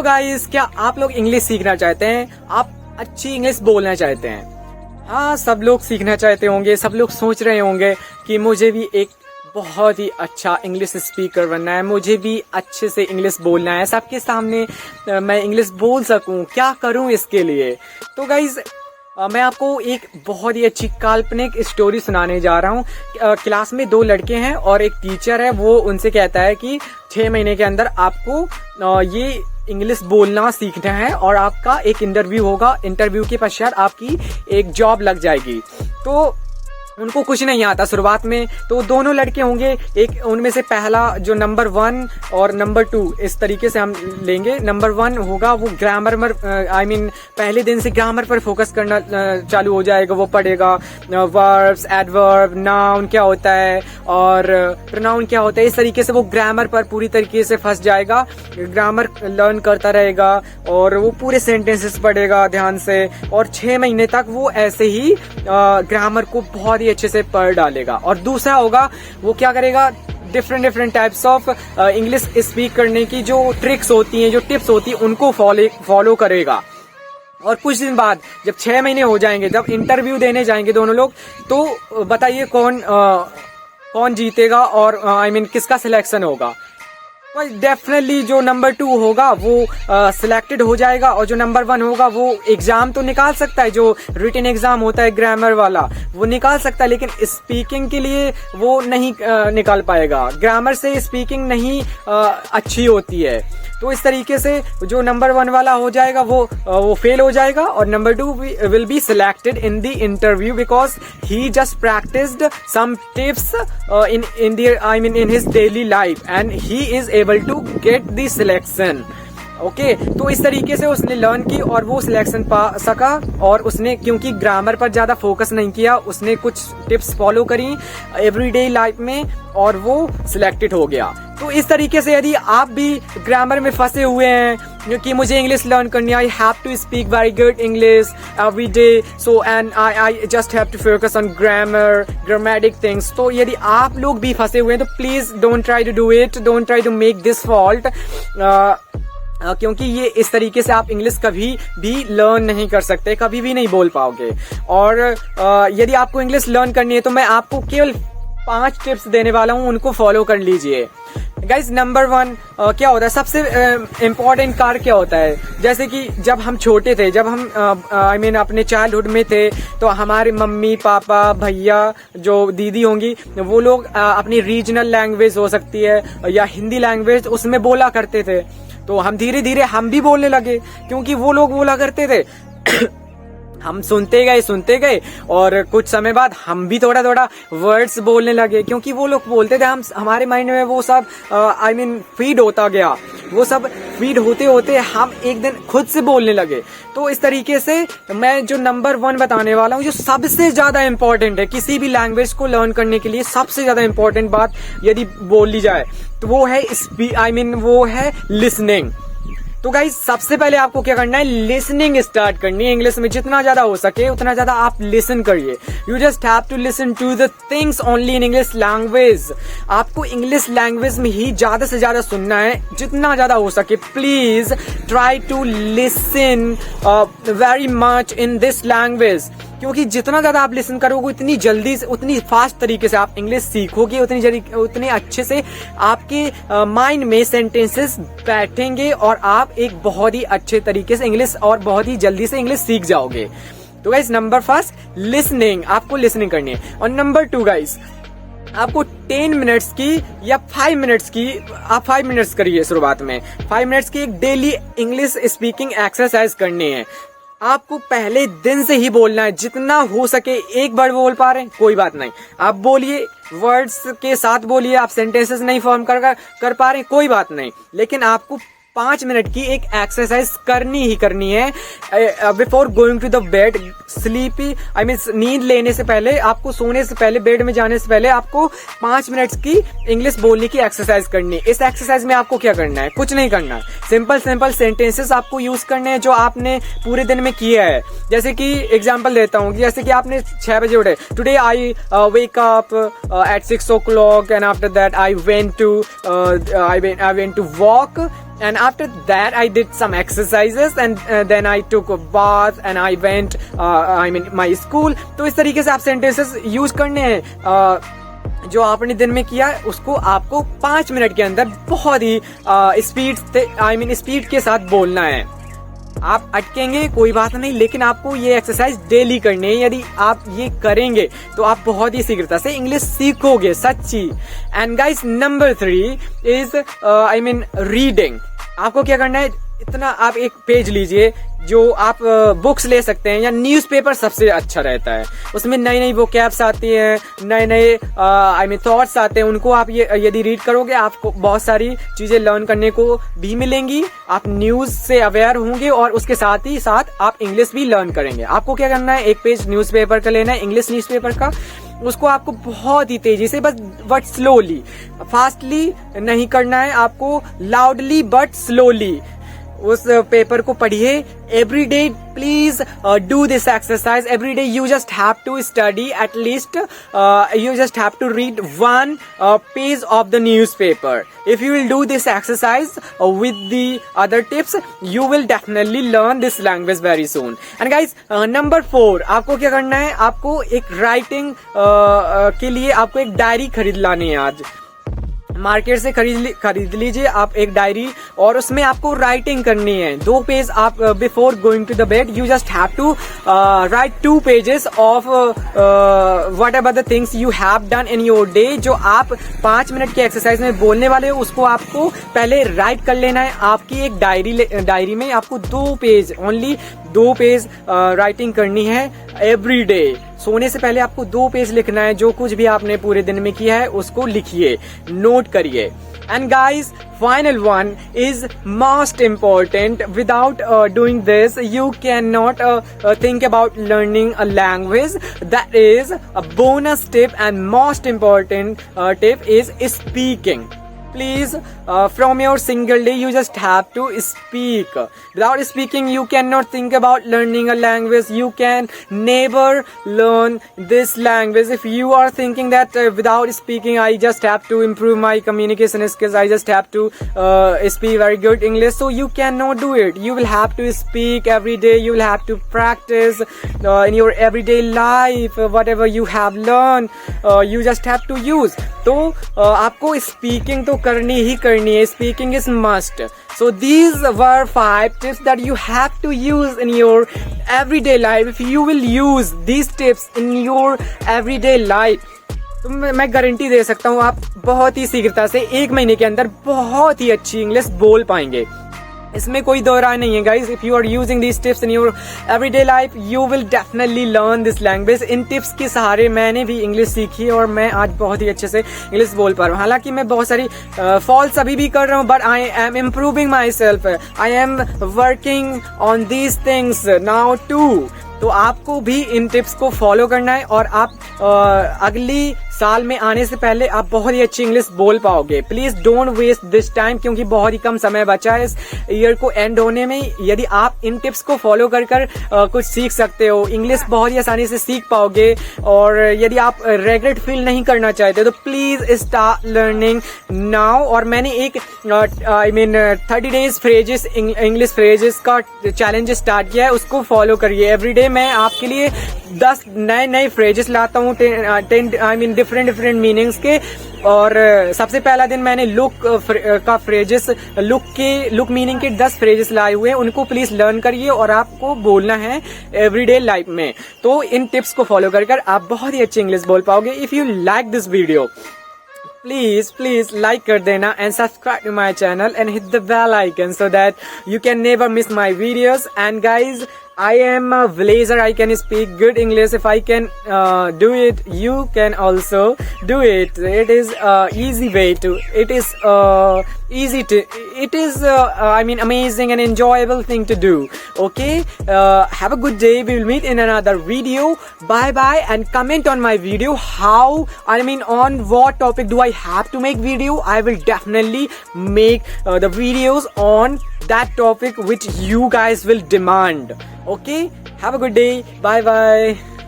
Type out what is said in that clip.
Guys, क्या आप लोग इंग्लिश सीखना चाहते हैं? आप अच्छी इंग्लिश बोलना चाहते हैं? हाँ, सब लोग सीखना चाहते होंगे। सब लोग सोच रहे होंगे कि मुझे भी एक बहुत ही अच्छा इंग्लिश स्पीकर बनना है, मुझे भी अच्छे से इंग्लिश बोलना है, सबके सामने मैं इंग्लिश बोल सकूं। क्या करूं इसके लिए? तो गाइस, मैं आपको एक बहुत ही अच्छी काल्पनिक स्टोरी सुनाने जा रहा हूँ। क्लास में दो लड़के हैं और एक टीचर है। वो उनसे कहता है कि 6 महीने के अंदर आपको ये इंग्लिश बोलना सीखना है और आपका एक इंटरव्यू होगा। इंटरव्यू के पश्चात आपकी एक जॉब लग जाएगी। तो उनको कुछ नहीं आता शुरुआत में। तो दोनों लड़के होंगे, एक उनमें से पहला जो नंबर 1 और नंबर 2, इस तरीके से हम लेंगे। नंबर 1 होगा वो ग्रामर में पहले दिन से ग्रामर पर फोकस करना चालू हो जाएगा। वो पढ़ेगा वर्ब्स, एडवर्ब, नाउन क्या होता है और प्रोनाउन क्या होता है। इस तरीके से वो ग्रामर पर पूरी तरीके से फंस जाएगा। ग्रामर लर्न करता रहेगा और वो पूरे सेंटेंसेस पढ़ेगा ध्यान से, और 6 महीने तक वो ऐसे ही ग्रामर को बहुत अच्छे से पढ़ डालेगा। और दूसरा होगा वो क्या करेगा, different types of English speak करने की जो ट्रिक्स होती हैं, जो टिप्स होती हैं, उनको फॉलो करेगा। और कुछ दिन बाद जब 6 महीने हो जाएंगे, जब इंटरव्यू देने जाएंगे दोनों लोग, तो बताइए कौन जीतेगा और किसका सिलेक्शन होगा? डेफिनेटली जो नंबर 2 होगा वो सिलेक्टेड हो जाएगा, और जो नंबर 1 होगा वो एग्जाम तो निकाल सकता है, जो रिटन एग्जाम होता है ग्रामर वाला वो निकाल सकता है, लेकिन स्पीकिंग के लिए वो नहीं निकाल पाएगा। ग्रामर से स्पीकिंग नहीं अच्छी होती है। तो इस तरीके से जो नंबर 1 वाला हो जाएगा वो फेल हो जाएगा, और number 2 will be selected in the interview because he just practised some tips in his daily life and he is able to get the selection. Okay, तो इस तरीके से उसने लर्न की और वो सिलेक्शन पा सका। और उसने क्योंकि ग्रामर पर ज्यादा फोकस नहीं किया, उसने कुछ टिप्स फॉलो करी एवरीडे लाइफ में और वो सिलेक्टेड हो गया। तो इस तरीके से यदि आप भी ग्रामर में फंसे हुए हैं कि मुझे इंग्लिश लर्न करनी है, I have to speak very good English every day, so and I just have to focus on grammar, grammatic things. तो यदि आप लोग भी फंसे हुए हैं तो please don't try to do it, don't try to make this fault, क्योंकि ये इस तरीके से आप इंग्लिश कभी भी लर्न नहीं कर सकते, कभी भी नहीं बोल पाओगे। और यदि आपको इंग्लिश लर्न करनी है तो मैं आपको केवल 5 टिप्स देने वाला हूं, उनको फॉलो कर लीजिए। गाइज, नंबर 1 क्या होता है, सबसे इम्पोर्टेंट कार्य क्या होता है? जैसे कि जब हम छोटे थे, जब हम अपने चाइल्डहुड में थे, तो हमारे मम्मी पापा भैया जो दीदी होंगी वो लोग अपनी रीजनल लैंग्वेज हो सकती है या हिंदी लैंग्वेज उसमें बोला करते थे। तो हम धीरे धीरे हम भी बोलने लगे क्योंकि वो लोग बोला करते थे। हम सुनते गए और कुछ समय बाद हम भी थोड़ा वर्ड्स बोलने लगे क्योंकि वो लोग बोलते थे। हमारे माइंड में वो सब फीड होता गया। वो सब फीड होते होते हम एक दिन खुद से बोलने लगे। तो इस तरीके से मैं जो नंबर 1 बताने वाला हूँ, जो सबसे ज्यादा इम्पोर्टेंट है किसी भी लैंग्वेज को लर्न करने के लिए, सबसे ज्यादा इम्पोर्टेंट बात यदि बोल ली जाए तो वो है लिसनिंग। तो गाइस, सबसे पहले आपको क्या करना है, लिसनिंग स्टार्ट करनी है। इंग्लिश में जितना ज्यादा हो सके उतना ज्यादा आप लिसन करिए। You just have to listen to the things only in English language. आपको इंग्लिश लैंग्वेज में ही ज्यादा से ज्यादा सुनना है, जितना ज्यादा हो सके। Please try to listen very much in this language, क्योंकि जितना ज्यादा आप लिसन करोगे उतनी जल्दी से, उतनी फास्ट तरीके से आप इंग्लिश सीखोगे, उतने अच्छे से आपके माइंड में सेंटेंसेस बैठेंगे और आप एक बहुत ही अच्छे तरीके से इंग्लिश और बहुत ही जल्दी से इंग्लिश सीख जाओगे। तो गाइस, नंबर 1 लिसनिंग, आपको लिसनिंग करनी है। और नंबर 2 गाइस, आपको 10 मिनट्स की या 5 मिनट्स की, आप 5 मिनट्स करिए शुरुआत में। 5 मिनट्स की एक डेली इंग्लिश स्पीकिंग एक्सरसाइज करनी है। आपको पहले दिन से ही बोलना है, जितना हो सके। एक बार बोल पा रहे हैं कोई बात नहीं, आप बोलिए, वर्ड्स के साथ बोलिए। आप सेंटेंसेस नहीं फॉर्म कर पा रहे हैं कोई बात नहीं, लेकिन आपको 5 मिनट की एक एक्सरसाइज करनी ही करनी है। Before going to the bed, sleepy नींद लेने से पहले, आपको सोने से पहले, बेड में जाने से पहले आपको 5 मिनट्स की इंग्लिश बोलने की एक्सरसाइज करनी है। इस एक्सरसाइज में आपको क्या करना है, कुछ नहीं करना है। सिंपल सेंटेंसेस आपको यूज करने हैं जो आपने पूरे दिन में किया है। जैसे कि एग्जांपल देता हूँ, जैसे कि आपने 6 बजे उठे, today I wake up at 6 o'clock and after that I went to walk and after that I did some exercises and then I took a bath and I went my school. तो इस तरीके से आप sentences use करने हैं जो आपने दिन में किया उसको आपको 5 मिनट के अंदर बहुत ही स्पीड के साथ बोलना है। आप अटकेंगे कोई बात नहीं, लेकिन आपको ये एक्सरसाइज डेली करनी है। यदि आप ये करेंगे तो आप बहुत ही शीघ्रता से इंग्लिश सीखोगे सच्ची। And guys number 3 is reading. आपको क्या करना है, इतना आप एक पेज लीजिए जो आप बुक्स ले सकते हैं या न्यूज़पेपर सबसे अच्छा रहता है। उसमें नई नई वोकैब्स आती हैं, नए नए थॉट्स आते हैं, उनको आप ये यदि रीड करोगे आपको बहुत सारी चीजें लर्न करने को भी मिलेंगी। आप न्यूज से अवेयर होंगे और उसके साथ ही साथ आप इंग्लिश भी लर्न करेंगे। आपको क्या करना है, एक पेज न्यूज़पेपर का लेना है, इंग्लिश न्यूज़पेपर का। उसको आपको बहुत ही तेजी से बट स्लोली, फास्टली नहीं करना है, आपको लाउडली बट स्लोली उस पेपर को पढ़िए। Every day please do this exercise. Every day you just have to study at least you just have to read one page of the newspaper. If you will do this exercise with the other tips, you will definitely learn this language very soon. And guys, number 4 आपको क्या करना है, आपको एक writing के लिए आपको एक डायरी खरीद लानी है। आज मार्केट से खरीद लीजिए आप एक डायरी और उसमें आपको राइटिंग करनी है। 2 पेज आप before going to the bed you just have to write 2 pages of whatever the things you have done in your day. जो आप 5 मिनट के एक्सरसाइज में बोलने वाले हो उसको आपको पहले राइट कर लेना है। आपकी एक डायरी में आपको 2 पेज ओनली 2 पेज राइटिंग करनी है एवरी डे। सोने से पहले आपको 2 पेज लिखना है। जो कुछ भी आपने पूरे दिन में किया है उसको लिखिए, नोट करिए। And guys final one is most important. Without doing this you can not think about learning a language. That is a bonus tip and most important tip is speaking. Please, from your single day, you just have to speak. Without speaking, you cannot think about learning a language. You can never learn this language. If you are thinking that without speaking, I just have to improve my communication skills, I just have to speak very good English, so you cannot do it. You will have to speak every day. You will have to practice in your everyday life. Whatever you have learned, you just have to use. तो आपको speaking तो करनी ही करनी है। Speaking is must. So these were 5 tips that you have to use in your everyday life. If you will use these tips in your everyday life, तो मैं guarantee दे सकता हूँ आप बहुत ही शीघ्रता से 1 महीने के अंदर बहुत ही अच्छी इंग्लिश बोल पाएंगे। इसमें कोई दो राय नहीं है guys. If you are using these tips in your everyday life you will definitely learn this language. इन टिप्स के सहारे मैंने भी इंग्लिश सीखी और मैं आज बहुत ही अच्छे से इंग्लिश बोल पा रहा हूँ। हालांकि मैं बहुत सारी फॉल्ट्स अभी भी कर रहा हूँ, but I am improving myself. I am working on these things now too. तो आपको भी इन टिप्स को फॉलो करना है और आप अगली साल में आने से पहले आप बहुत ही अच्छी इंग्लिश बोल पाओगे। Please don't waste this time, क्योंकि बहुत ही कम समय बचा है इस ईयर को एंड होने में। यदि आप इन टिप्स को फॉलो कर कुछ सीख सकते हो, इंग्लिश बहुत ही आसानी से सीख पाओगे। और यदि आप रेग्रेट फील नहीं करना चाहते तो प्लीज स्टार्ट लर्निंग नाउ। और मैंने एक 30 डेज फ्रेजेस इंग्लिश फ्रेजेस का चैलेंज स्टार्ट किया है, उसको फॉलो करिए। एवरीडे मैं आपके लिए 10 नए फ्रेजेस लाता हूँ, 10 डिफरेंट मीनिंग्स के। और सबसे पहला दिन मैंने लुक का फ्रेजेस लुक मीनिंग के 10 फ्रेजेस लाए हुए हैं। उनको प्लीज लर्न करिए और आपको बोलना है एवरीडे लाइफ में। तो इन टिप्स को फॉलो कर आप बहुत ही अच्छी इंग्लिश बोल पाओगे। If you like this video please like कर देना and subscribe to my channel and hit the bell icon so that you can never miss my videos. And guys, I am a villager. I can speak good English. If I can do it, you can also do it. It is easy way to. It is easy to. It is amazing and enjoyable thing to do. Okay. Have a good day. We will meet in another video. Bye bye. And comment on my video. On what topic do I have to make video? I will definitely make the videos on that topic which you guys will demand. Okay, have a good day. Bye bye.